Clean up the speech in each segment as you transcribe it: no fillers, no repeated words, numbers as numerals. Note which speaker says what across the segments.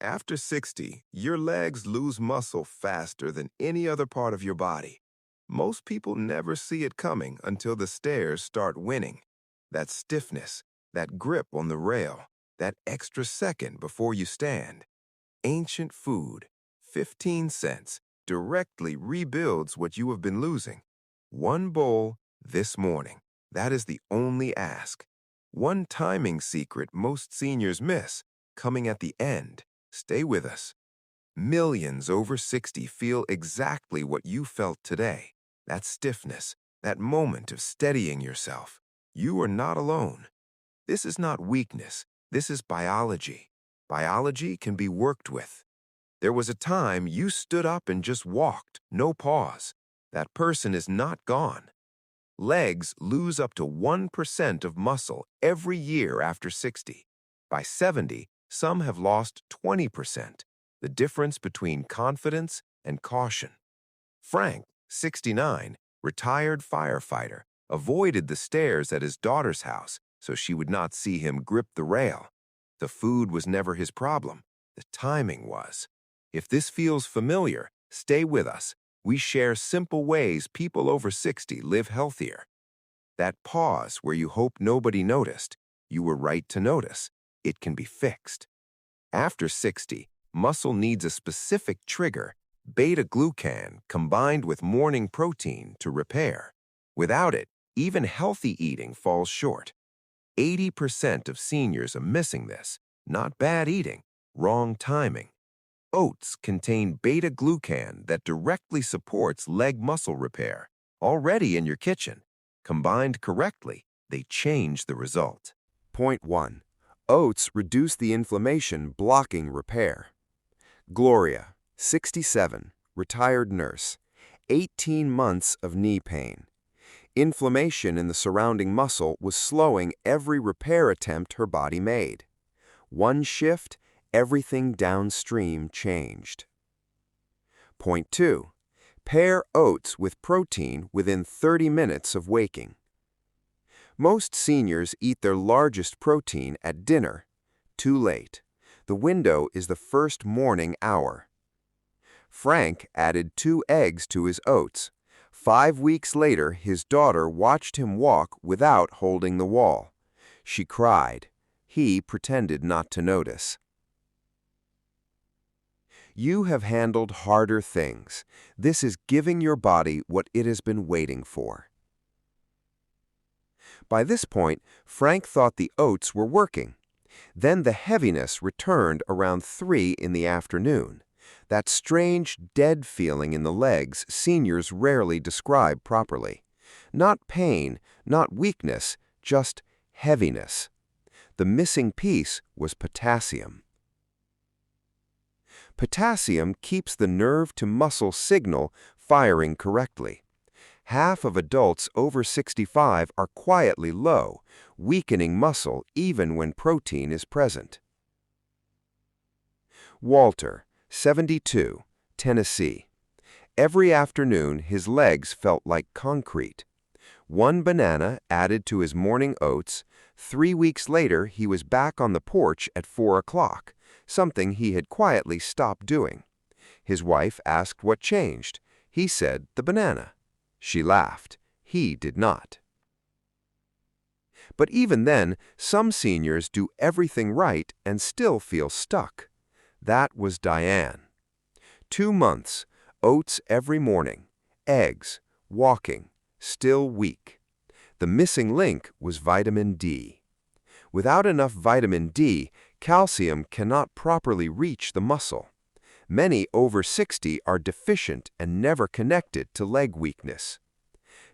Speaker 1: After 60, your legs lose muscle faster than any other part of your body. Most people never see it coming until the stairs start winning. That stiffness, that grip on the rail, that extra second before you stand. Ancient food, 15 cents, directly rebuilds what you have been losing. One bowl this morning. That is the only ask. One timing secret most seniors miss, coming at the end. Stay with us. Millions over 60 feel exactly what you felt today. That stiffness, that moment of steadying yourself. You are not alone. This is not weakness. This is biology. Biology can be worked with. There was a time you stood up and just walked, no pause. That person is not gone. Legs lose up to 1% of muscle every year after 60. By 70, some have lost 20%, the difference between confidence and caution. Frank, 69, retired firefighter, avoided the stairs at his daughter's house so she would not see him grip the rail. The food was never his problem. The timing was. If this feels familiar, stay with us. We share simple ways people over 60 live healthier. That pause where you hope nobody noticed, you were right to notice. It can be fixed. After 60, muscle needs a specific trigger, beta-glucan combined with morning protein to repair. Without it, even healthy eating falls short. 80% of seniors are missing this. Not bad eating, wrong timing. Oats contain beta-glucan that directly supports leg muscle repair. Already in your kitchen. Combined correctly, they change the result.
Speaker 2: Point 1. Oats reduce the inflammation, blocking repair. Gloria, 67, retired nurse, 18 months of knee pain. Inflammation in the surrounding muscle was slowing every repair attempt her body made. One shift, everything downstream changed. Point 2. Pair oats with protein within 30 minutes of waking. Most seniors eat their largest protein at dinner. Too late. The window is the first morning hour. Frank added 2 eggs to his oats. 5 weeks later, his daughter watched him walk without holding the wall. She cried. He pretended not to notice. You have handled harder things. This is giving your body what it has been waiting for. By this point, Frank thought the oats were working. Then the heaviness returned around 3 in the afternoon. That strange, dead feeling in the legs seniors rarely describe properly. Not pain, not weakness, just heaviness. The missing piece was potassium. Potassium keeps the nerve-to-muscle signal firing correctly. Half of adults over 65 are quietly low, weakening muscle even when protein is present. Walter, 72, Tennessee. Every afternoon, his legs felt like concrete. 1 banana added to his morning oats. 3 weeks later, he was back on the porch at 4 o'clock, something he had quietly stopped doing. His wife asked what changed. He said the banana. She laughed. He did not. But even then, some seniors do everything right and still feel stuck. That was Diane. 2 months, oats every morning, eggs, walking, still weak. The missing link was vitamin D. Without enough vitamin D, calcium cannot properly reach the muscle. Many over 60 are deficient and never connected to leg weakness.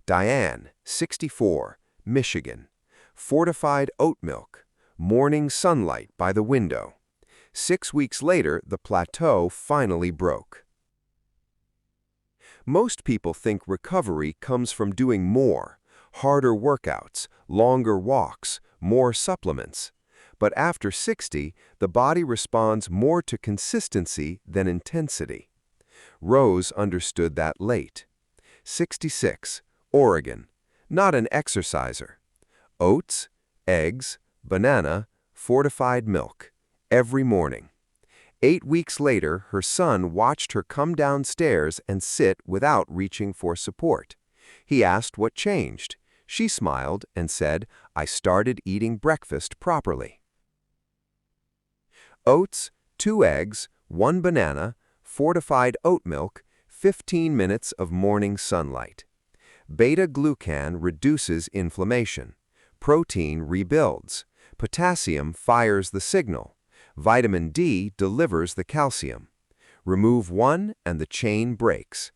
Speaker 2: Diane, 64, Michigan. Fortified oat milk, morning sunlight by the window. 6 weeks later, the plateau finally broke. Most people think recovery comes from doing more, harder workouts, longer walks, more supplements. But after 60, the body responds more to consistency than intensity. Rose understood that late. 66, Oregon. Not an exerciser. Oats, eggs, banana, fortified milk. Every morning. 8 weeks later, her son watched her come downstairs and sit without reaching for support. He asked what changed. She smiled and said, "I started eating breakfast properly." Oats, 2 eggs, 1 banana, fortified oat milk, 15 minutes of morning sunlight. Beta-glucan reduces inflammation. Protein rebuilds. Potassium fires the signal. Vitamin D delivers the calcium. Remove one and the chain breaks.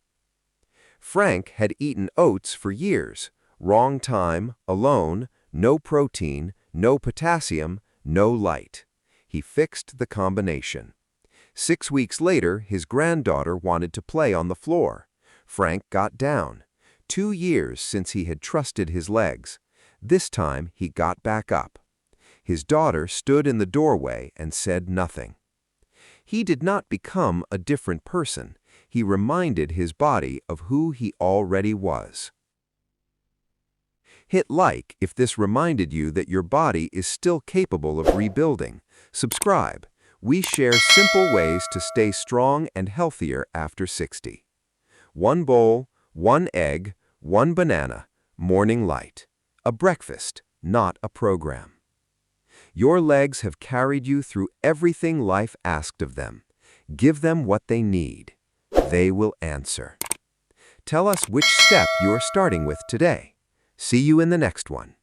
Speaker 2: Frank had eaten oats for years. Wrong time, alone, no protein, no potassium, no light. He fixed the combination. 6 weeks later, his granddaughter wanted to play on the floor. Frank got down. 2 years since he had trusted his legs. This time he got back up. His daughter stood in the doorway and said nothing. He did not become a different person. He reminded his body of who he already was. Hit like if this reminded you that your body is still capable of rebuilding. Subscribe. We share simple ways to stay strong and healthier after 60. 1 bowl, 1 egg, 1 banana, morning light. A breakfast, not a program. Your legs have carried you through everything life asked of them. Give them what they need. They will answer. Tell us which step you're starting with today. See you in the next one.